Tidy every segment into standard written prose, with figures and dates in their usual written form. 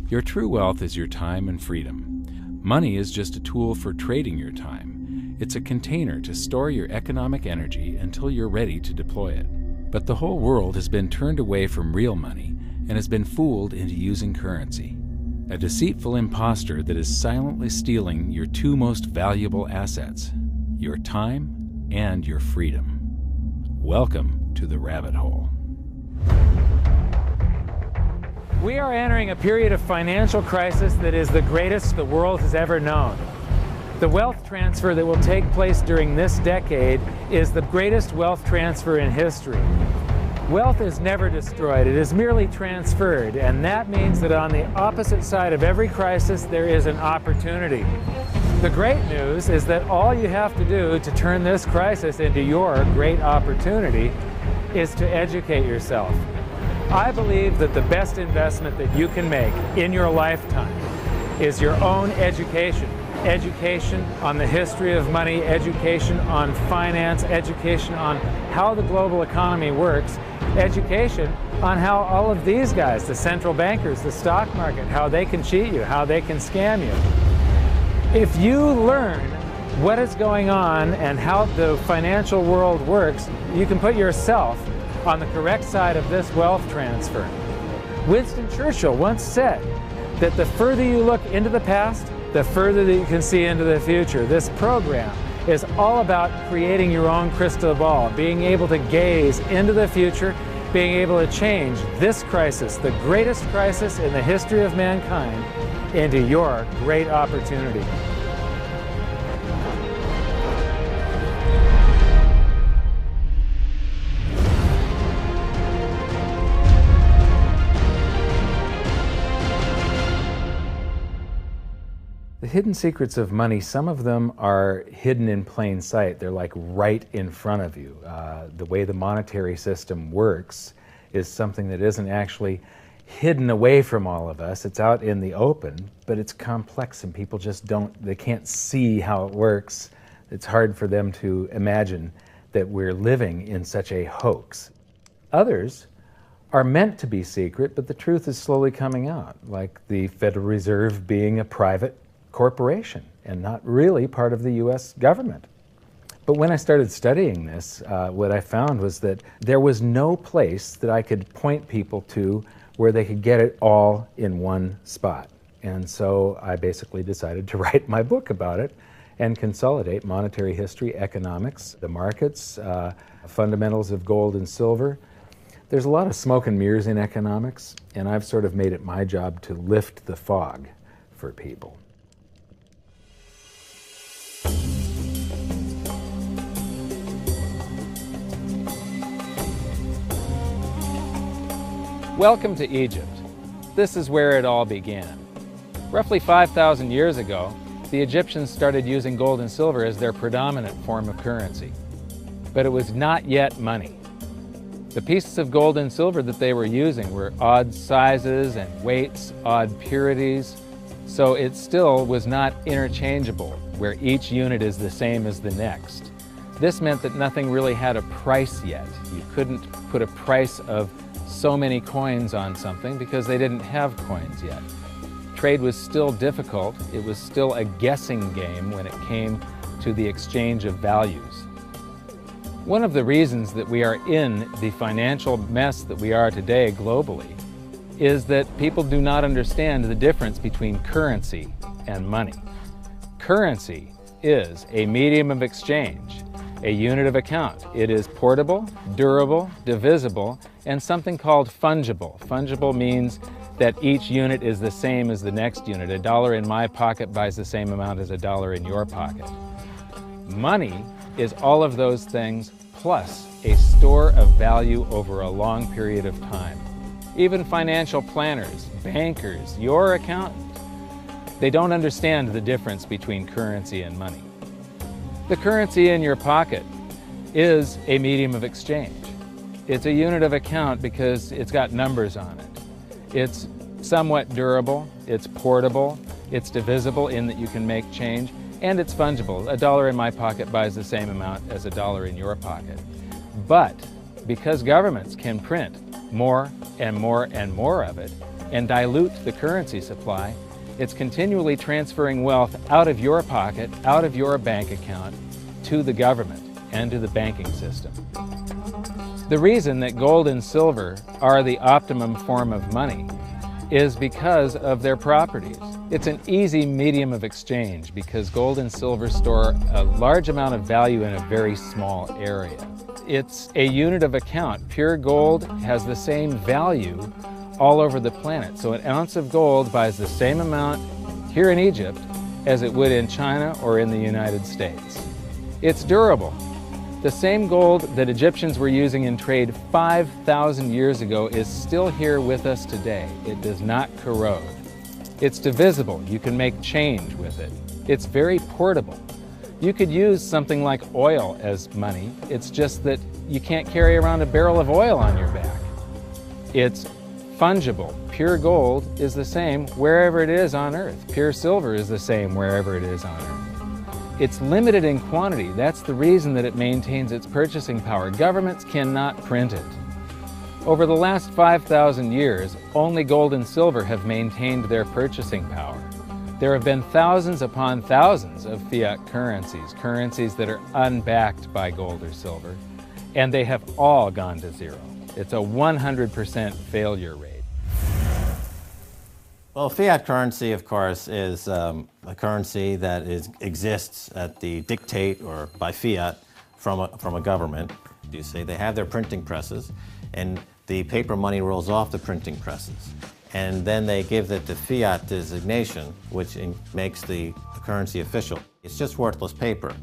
Your true wealth is your time and freedom. Money is just a tool for trading your time. It's a container to store your economic energy until you're ready to deploy it. But the whole world has been turned away from real money and has been fooled into using currency. A deceitful impostor that is silently stealing your two most valuable assets, your time and your freedom. Welcome to the rabbit hole. We are entering a period of financial crisis that is the greatest the world has ever known. The wealth transfer that will take place during this decade is the greatest wealth transfer in history. Wealth is never destroyed, it is merely transferred, and that means that on the opposite side of every crisis there is an opportunity. The great news is that all you have to do to turn this crisis into your great opportunity is to educate yourself. I believe that the best investment that you can make in your lifetime is your own education. Education on the history of money, education on finance, education on how the global economy works, education on how all of these guys, the central bankers, the stock market, how they can cheat you, how they can scam you. If you learn what is going on and how the financial world works, you can put yourself on the correct side of this wealth transfer. Winston Churchill once said that the further you look into the past, the further that you can see into the future. This program is all about creating your own crystal ball, being able to gaze into the future, being able to change this crisis, the greatest crisis in the history of mankind, into your great opportunity. The hidden secrets of money, some of them are hidden in plain sight. They're like right in front of you. The way the monetary system works is something that isn't actually hidden away from all of us. It's out in the open, but it's complex and people just they can't see how it works. It's hard for them to imagine that we're living in such a hoax. Others are meant to be secret, but the truth is slowly coming out, like the Federal Reserve being a private corporation and not really part of the U.S. government. But when I started studying this, what I found was that there was no place that I could point people to where they could get it all in one spot. And so I basically decided to write my book about it and consolidate monetary history, economics, the markets, fundamentals of gold and silver. There's a lot of smoke and mirrors in economics, and I've sort of made it my job to lift the fog for people. Welcome to Egypt. This is where it all began. Roughly 5,000 years ago, the Egyptians started using gold and silver as their predominant form of currency. But it was not yet money. The pieces of gold and silver that they were using were odd sizes and weights, odd purities, so it still was not interchangeable, where each unit is the same as the next. This meant that nothing really had a price yet. You couldn't put a price of so many coins on something because they didn't have coins yet. Trade was still difficult. It was still a guessing game when it came to the exchange of values. One of the reasons that we are in the financial mess that we are today globally is that people do not understand the difference between currency and money. Currency is a medium of exchange, a unit of account. It is portable, durable, divisible, and something called fungible. Fungible means that each unit is the same as the next unit. A dollar in my pocket buys the same amount as a dollar in your pocket. Money is all of those things plus a store of value over a long period of time. Even financial planners, bankers, your accountant, they don't understand the difference between currency and money. The currency in your pocket is a medium of exchange. It's a unit of account because it's got numbers on it. It's somewhat durable, it's portable, it's divisible in that you can make change, and it's fungible. A dollar in my pocket buys the same amount as a dollar in your pocket. But because governments can print more and more and more of it and dilute the currency supply, it's continually transferring wealth out of your pocket, out of your bank account, to the government and to the banking system. The reason that gold and silver are the optimum form of money is because of their properties. It's an easy medium of exchange because gold and silver store a large amount of value in a very small area. It's a unit of account. Pure gold has the same value all over the planet. So an ounce of gold buys the same amount here in Egypt as it would in China or in the United States. It's durable. The same gold that Egyptians were using in trade 5,000 years ago is still here with us today. It does not corrode. It's divisible. You can make change with it. It's very portable. You could use something like oil as money. It's just that you can't carry around a barrel of oil on your back. It's fungible. Pure gold is the same wherever it is on Earth. Pure silver is the same wherever it is on Earth. It's limited in quantity. That's the reason that it maintains its purchasing power. Governments cannot print it. Over the last 5,000 years, only gold and silver have maintained their purchasing power. There have been thousands upon thousands of fiat currencies, currencies that are unbacked by gold or silver, and they have all gone to zero. It's a 100% failure rate. Well, fiat currency, of course, is a currency that exists at the dictate or by fiat from a government. You say they have their printing presses, and the paper money rolls off the printing presses. And then they give it the fiat designation, which makes the currency official. It's just worthless paper.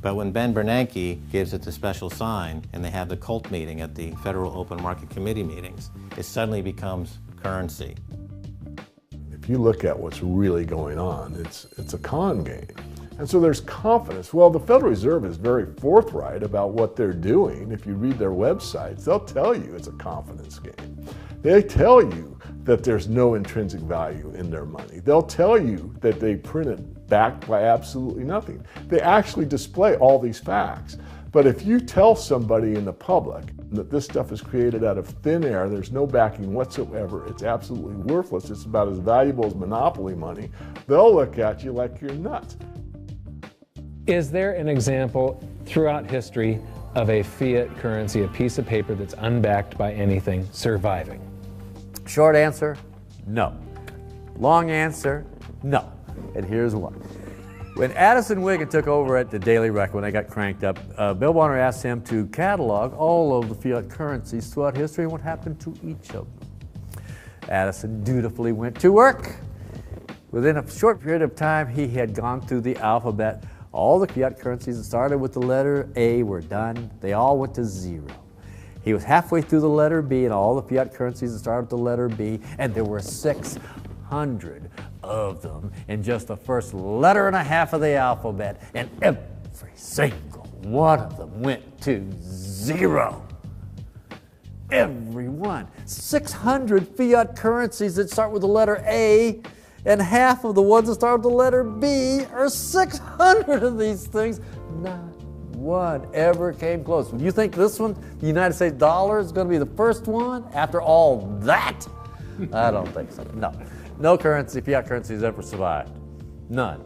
But when Ben Bernanke gives it the special sign and they have the cult meeting at the Federal Open Market Committee meetings, it suddenly becomes currency. If you look at what's really going on, it's a con game. And so there's confidence. Well, the Federal Reserve is very forthright about what they're doing. If you read their websites, they'll tell you it's a confidence game. They tell you that there's no intrinsic value in their money. They'll tell you that they print it backed by absolutely nothing. They actually display all these facts. But if you tell somebody in the public that this stuff is created out of thin air, there's no backing whatsoever, it's absolutely worthless, it's about as valuable as monopoly money, they'll look at you like you're nuts. Is there an example throughout history of a fiat currency, a piece of paper that's unbacked by anything, surviving? Short answer, no. Long answer, no. And here's why. When Addison Wiggin took over at the Daily Record, when they got cranked up, Bill Warner asked him to catalog all of the fiat currencies throughout history and what happened to each of them. Addison dutifully went to work. Within a short period of time, he had gone through the alphabet. All the fiat currencies that started with the letter A were done. They all went to zero. He was halfway through the letter B, and all the fiat currencies that started with the letter B, and there were 600 of them in just the first letter and a half of the alphabet, and every single one of them went to zero. Every one. 600 fiat currencies that start with the letter A, and half of the ones that start with the letter B are 600 of these things. Not one ever came close. You think this one, the United States dollar, is going to be the first one after all that? I don't think so. No. No currency, fiat currency has ever survived. None.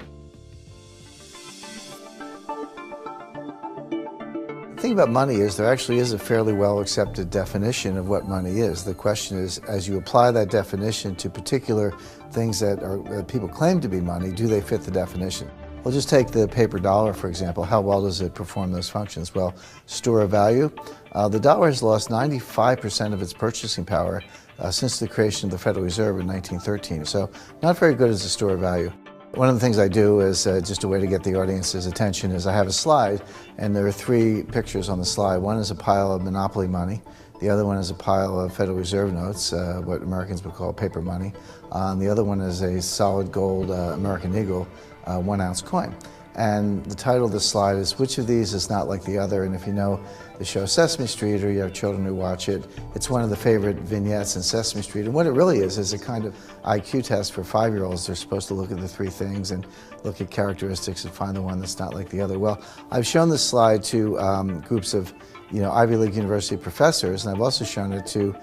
The thing about money is there actually is a fairly well accepted definition of what money is. The question is, as you apply that definition to particular things that people claim to be money, do they fit the definition? We'll just take the paper dollar, for example. How well does it perform those functions? Well, store of value. The dollar has lost 95% of its purchasing power since the creation of the Federal Reserve in 1913. So not very good as a store of value. One of the things I do is just a way to get the audience's attention is I have a slide, and there are three pictures on the slide. One is a pile of monopoly money. The other one is a pile of Federal Reserve notes, what Americans would call paper money. The other one is a solid gold American Eagle 1 ounce coin. And the title of the slide is, which of these is not like the other? And if you know the show Sesame Street, or you have children who watch it, it's one of the favorite vignettes in Sesame Street. And what it really is a kind of IQ test for 5-year-olds. They're supposed to look at the three things and look at characteristics and find the one that's not like the other. Well, I've shown this slide to groups of Ivy League University professors, and I've also shown it to,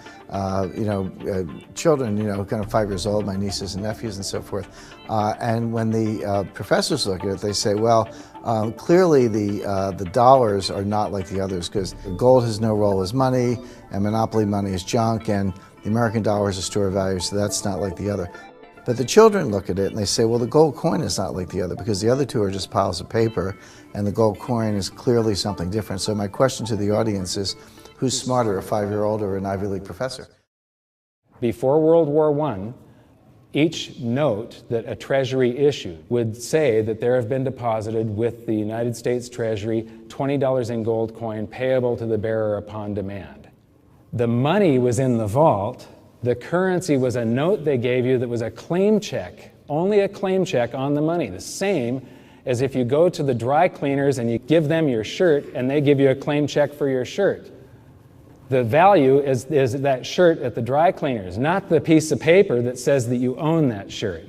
children, kind of 5 years old, my nieces and nephews and so forth. And when the professors look at it, they say, well, clearly the dollars are not like the others because gold has no role as money, and monopoly money is junk, and the American dollar is a store of value, so that's not like the other. But the children look at it and they say, well, the gold coin is not like the other because the other two are just piles of paper and the gold coin is clearly something different. So my question to the audience is, who's smarter, a 5-year-old or an Ivy League professor? Before World War I, each note that a treasury issued would say that there have been deposited with the United States Treasury $20 in gold coin payable to the bearer upon demand. The money was in the vault. The currency was a note they gave you that was a claim check, only a claim check on the money, the same as if you go to the dry cleaners and you give them your shirt and they give you a claim check for your shirt. The value is that shirt at the dry cleaners, not the piece of paper that says that you own that shirt.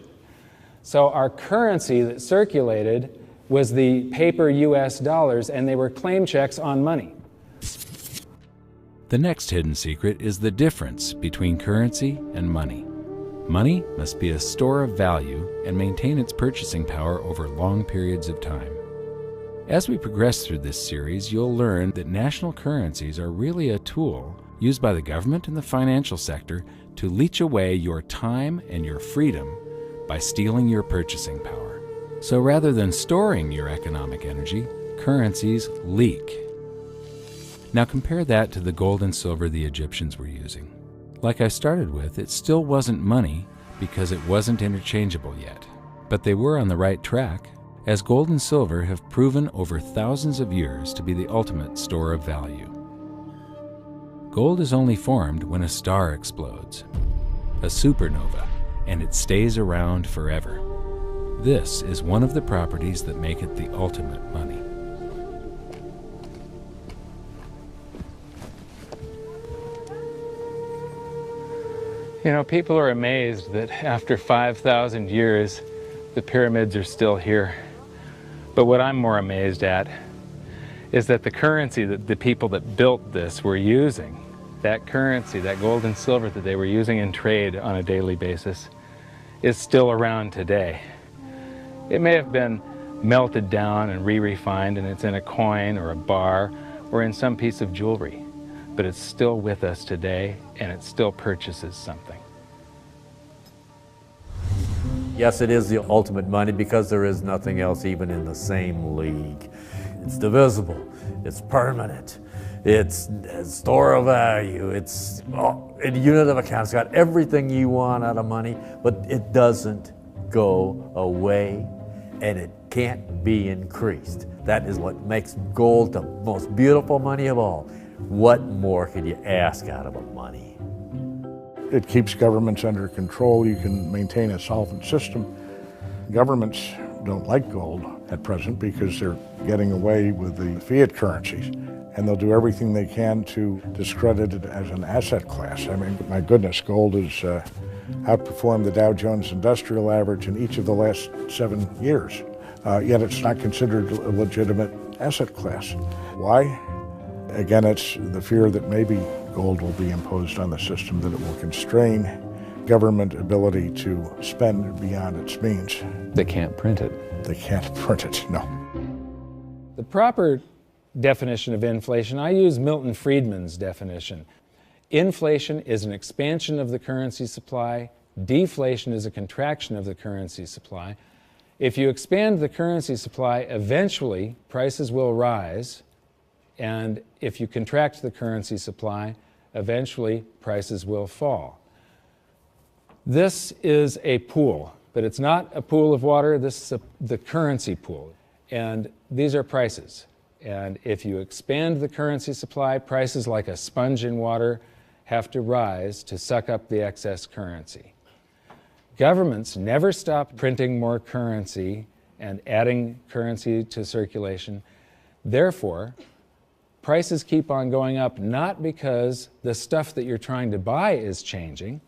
So our currency that circulated was the paper US dollars, and they were claim checks on money. The next hidden secret is the difference between currency and money. Money must be a store of value and maintain its purchasing power over long periods of time. As we progress through this series, you'll learn that national currencies are really a tool used by the government and the financial sector to leech away your time and your freedom by stealing your purchasing power. So rather than storing your economic energy, currencies leak. Now compare that to the gold and silver the Egyptians were using. Like I started with, it still wasn't money because it wasn't interchangeable yet. But they were on the right track, as gold and silver have proven over thousands of years to be the ultimate store of value. Gold is only formed when a star explodes, a supernova, and it stays around forever. This is one of the properties that make it the ultimate money. People are amazed that after 5,000 years, the pyramids are still here. But what I'm more amazed at is that the currency that the people that built this were using, that currency, that gold and silver that they were using in trade on a daily basis, is still around today. It may have been melted down and re-refined, and it's in a coin or a bar or in some piece of jewelry, but it's still with us today, and it still purchases something. Yes, it is the ultimate money because there is nothing else even in the same league. It's divisible, it's permanent, it's a store of value, it's a unit of account. It's got everything you want out of money, but it doesn't go away and it can't be increased. That is what makes gold the most beautiful money of all. What more could you ask out of a money? It keeps governments under control. You can maintain a solvent system. Governments don't like gold at present because they're getting away with the fiat currencies, and they'll do everything they can to discredit it as an asset class. I mean, my goodness, gold has outperformed the Dow Jones Industrial Average in each of the last 7 years, yet it's not considered a legitimate asset class. Why? Again, it's the fear that maybe gold will be imposed on the system, that it will constrain government ability to spend beyond its means. They can't print it. They can't print it, no. The proper definition of inflation, I use Milton Friedman's definition. Inflation is an expansion of the currency supply. Deflation is a contraction of the currency supply. If you expand the currency supply, eventually prices will rise. And if you contract the currency supply, eventually prices will fall. This is a pool, but it's not a pool of water. This is the currency pool. And these are prices. And if you expand the currency supply, prices like a sponge in water have to rise to suck up the excess currency. Governments never stop printing more currency and adding currency to circulation. Therefore, prices keep on going up, not because the stuff that you're trying to buy is changing.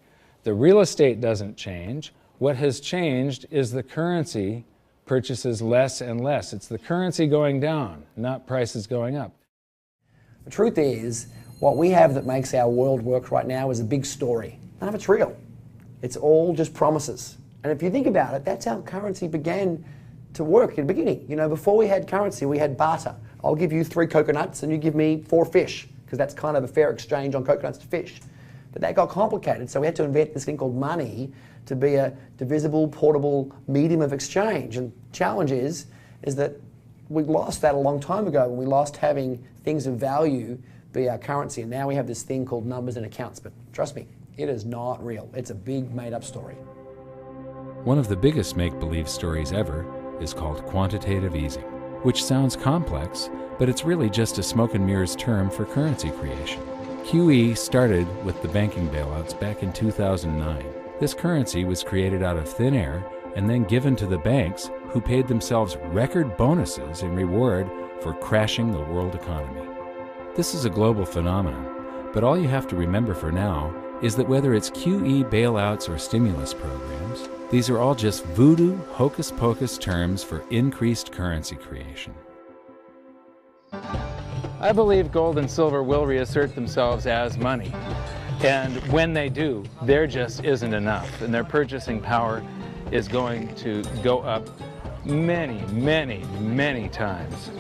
The real estate doesn't change. What has changed is the currency purchases less and less. It's the currency going down, not prices going up. The truth is, what we have that makes our world work right now is a big story. None of it's real. It's all just promises. And if you think about it, that's how currency began to work in the beginning. You know, before we had currency, we had barter. I'll give you 3 coconuts and you give me 4 fish, because that's kind of a fair exchange on coconuts to fish. But that got complicated, so we had to invent this thing called money to be a divisible, portable medium of exchange. And the challenge is that we lost that a long time ago, when we lost having things of value be our currency, and now we have this thing called numbers and accounts. But trust me, it is not real. It's a big made-up story. One of the biggest make-believe stories ever is called quantitative easing, which sounds complex, but it's really just a smoke and mirrors term for currency creation. QE started with the banking bailouts back in 2009. This currency was created out of thin air and then given to the banks, who paid themselves record bonuses in reward for crashing the world economy. This is a global phenomenon, but all you have to remember for now is that whether it's QE bailouts or stimulus programs, these are all just voodoo, hocus-pocus terms for increased currency creation. I believe gold and silver will reassert themselves as money. And when they do, there just isn't enough, and their purchasing power is going to go up many, many, many times.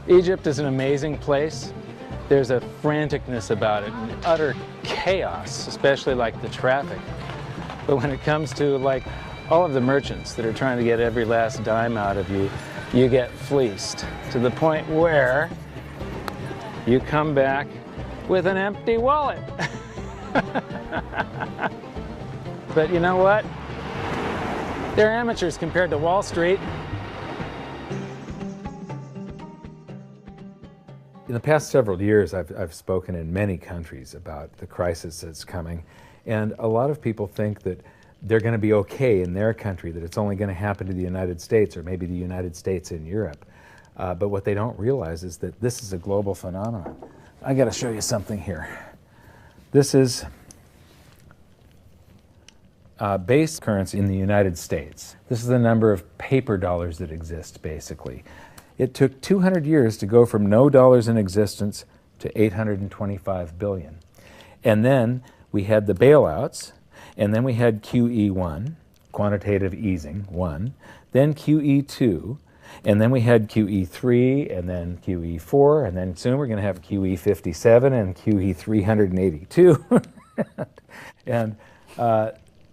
Egypt is an amazing place. There's a franticness about it, and utter chaos, especially like the traffic. But when it comes to like all of the merchants that are trying to get every last dime out of you, you get fleeced to the point where you come back with an empty wallet. But you know what? They're amateurs compared to Wall Street. In the past several years, I've spoken in many countries about the crisis that's coming, and a lot of people think that they're going to be okay in their country, that it's only going to happen to the United States or maybe the United States in Europe. But what they don't realize is that this is a global phenomenon. I got to show you something here. This is base currency in the United States. This is the number of paper dollars that exist, basically. It took 200 years to go from no dollars in existence to 825 billion. And then we had the bailouts, and then we had QE1, quantitative easing 1, then QE2, and then we had QE3, and then QE4, and then soon we're going to have QE57 and QE382. And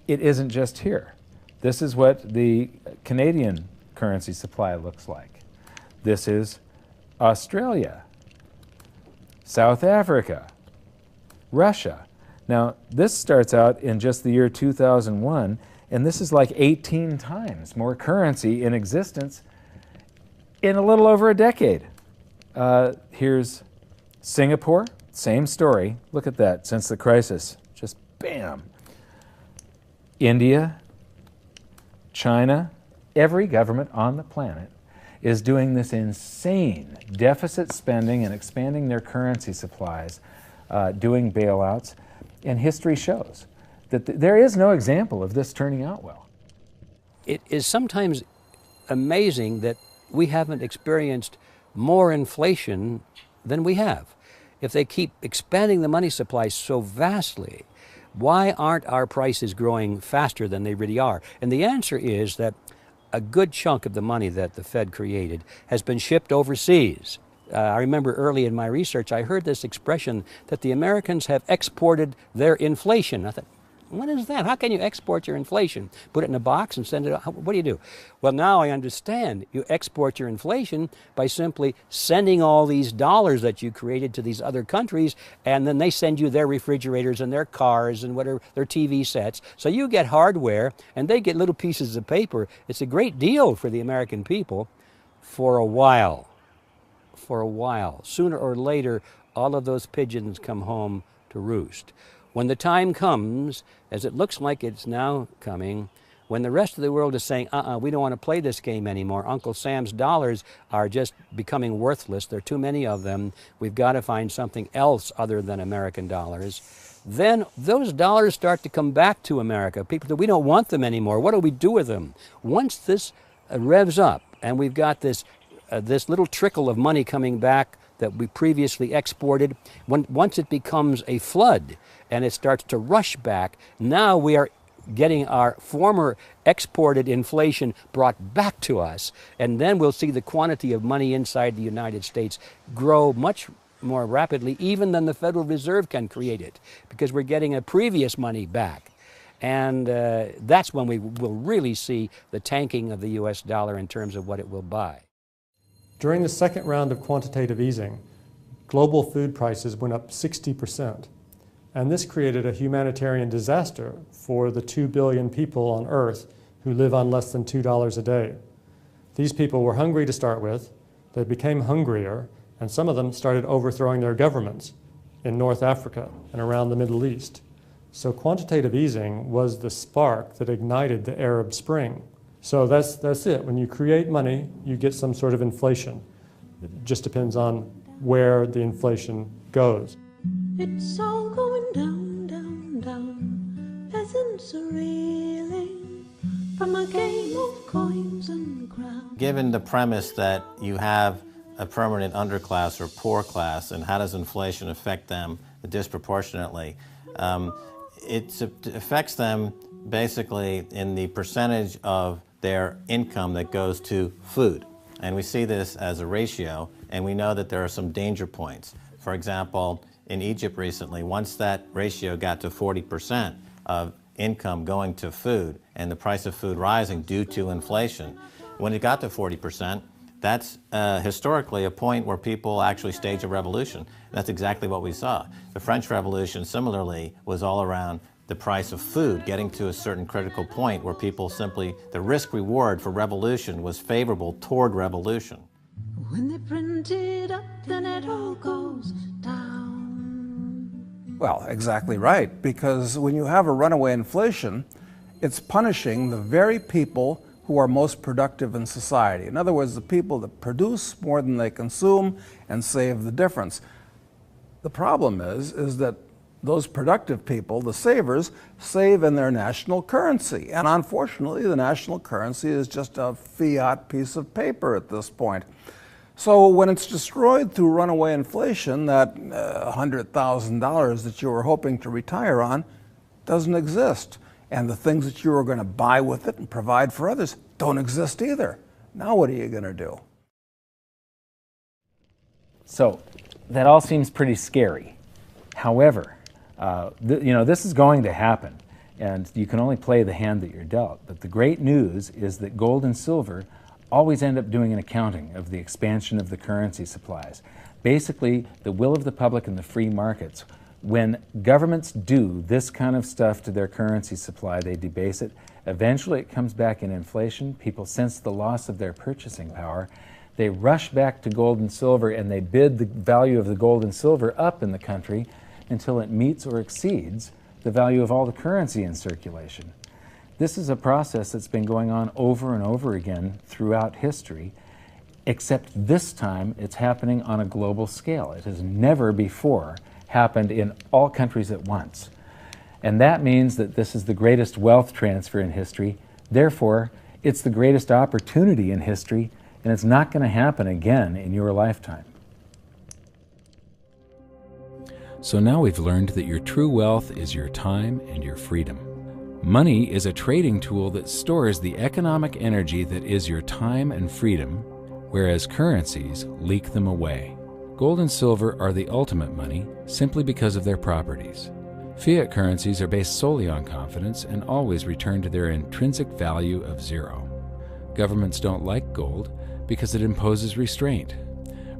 it isn't just here. This is what the Canadian currency supply looks like. This is Australia, South Africa, Russia. Now, this starts out in just the year 2001, and this is like 18 times more currency in existence in a little over a decade. Here's Singapore, same story. Look at that, since the crisis, just bam. India, China, every government on the planet is doing this insane deficit spending and expanding their currency supplies, doing bailouts, and history shows that there is no example of this turning out well. It is sometimes amazing that we haven't experienced more inflation than we have. If they keep expanding the money supply so vastly, why aren't our prices growing faster than they really are? And the answer is that a good chunk of the money that the Fed created has been shipped overseas. I remember early in my research, I heard this expression that the Americans have exported their inflation. I thought, what is that? How can you export your inflation? Put it in a box and send it out? What do you do? Well, now I understand. You export your inflation by simply sending all these dollars that you created to these other countries, and then they send you their refrigerators and their cars and whatever, their TV sets. So you get hardware, and they get little pieces of paper. It's a great deal for the American people for a while. For a while. Sooner or later, all of those pigeons come home to roost. When the time comes, as it looks like it's now coming, when the rest of the world is saying, we don't want to play this game anymore, Uncle Sam's dollars are just becoming worthless, there are too many of them, we've got to find something else other than American dollars, then those dollars start to come back to America. People say, we don't want them anymore, what do we do with them? Once this revs up and we've got this little trickle of money coming back that we previously exported, once it becomes a flood and it starts to rush back, now we are getting our former exported inflation brought back to us, and then we'll see the quantity of money inside the United States grow much more rapidly even than the Federal Reserve can create it, because we're getting a previous money back. And that's when we will really see the tanking of the US dollar in terms of what it will buy. During the second round of quantitative easing, global food prices went up 60%. And this created a humanitarian disaster for the 2 billion people on Earth who live on less than $2 a day. These people were hungry to start with, they became hungrier, and some of them started overthrowing their governments in North Africa and around the Middle East. So quantitative easing was the spark that ignited the Arab Spring. So that's it. When you create money, you get some sort of inflation. It just depends on where the inflation goes. It's all going down, down, down. Peasants are reeling from a game of coins and crowns. Given the premise that you have a permanent underclass or poor class, and how does inflation affect them disproportionately, it affects them basically in the percentage of their income that goes to food. And we see this as a ratio, and we know that there are some danger points. For example, in Egypt recently, once that ratio got to 40% of income going to food and the price of food rising due to inflation, when it got to 40%, that's historically a point where people actually stage a revolution. That's exactly what we saw. The French Revolution, similarly, was all around the price of food getting to a certain critical point where people simply, the risk-reward for revolution was favorable toward revolution. When they print it up, then it all goes down. Well, exactly right, because when you have a runaway inflation, it's punishing the very people who are most productive in society. In other words, the people that produce more than they consume and save the difference. The problem is that those productive people, the savers, save in their national currency. And unfortunately, the national currency is just a fiat piece of paper at this point. So when it's destroyed through runaway inflation, that $100,000 that you were hoping to retire on doesn't exist. And the things that you were going to buy with it and provide for others don't exist either. Now what are you going to do? So that all seems pretty scary. However, this is going to happen, and you can only play the hand that you're dealt. But the great news is that gold and silver always end up doing an accounting of the expansion of the currency supplies. Basically, the will of the public and the free markets. When governments do this kind of stuff to their currency supply, they debase it. Eventually it comes back in inflation. People sense the loss of their purchasing power. They rush back to gold and silver, and they bid the value of the gold and silver up in the country until it meets or exceeds the value of all the currency in circulation. This is a process that's been going on over and over again throughout history, except this time it's happening on a global scale. It has never before happened in all countries at once. And that means that this is the greatest wealth transfer in history. Therefore, it's the greatest opportunity in history, and it's not going to happen again in your lifetime. So now we've learned that your true wealth is your time and your freedom. Money is a trading tool that stores the economic energy that is your time and freedom, whereas currencies leak them away. Gold and silver are the ultimate money simply because of their properties. Fiat currencies are based solely on confidence and always return to their intrinsic value of zero. Governments don't like gold because it imposes restraint.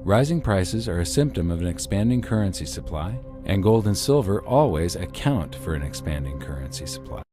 Rising prices are a symptom of an expanding currency supply, and gold and silver always account for an expanding currency supply.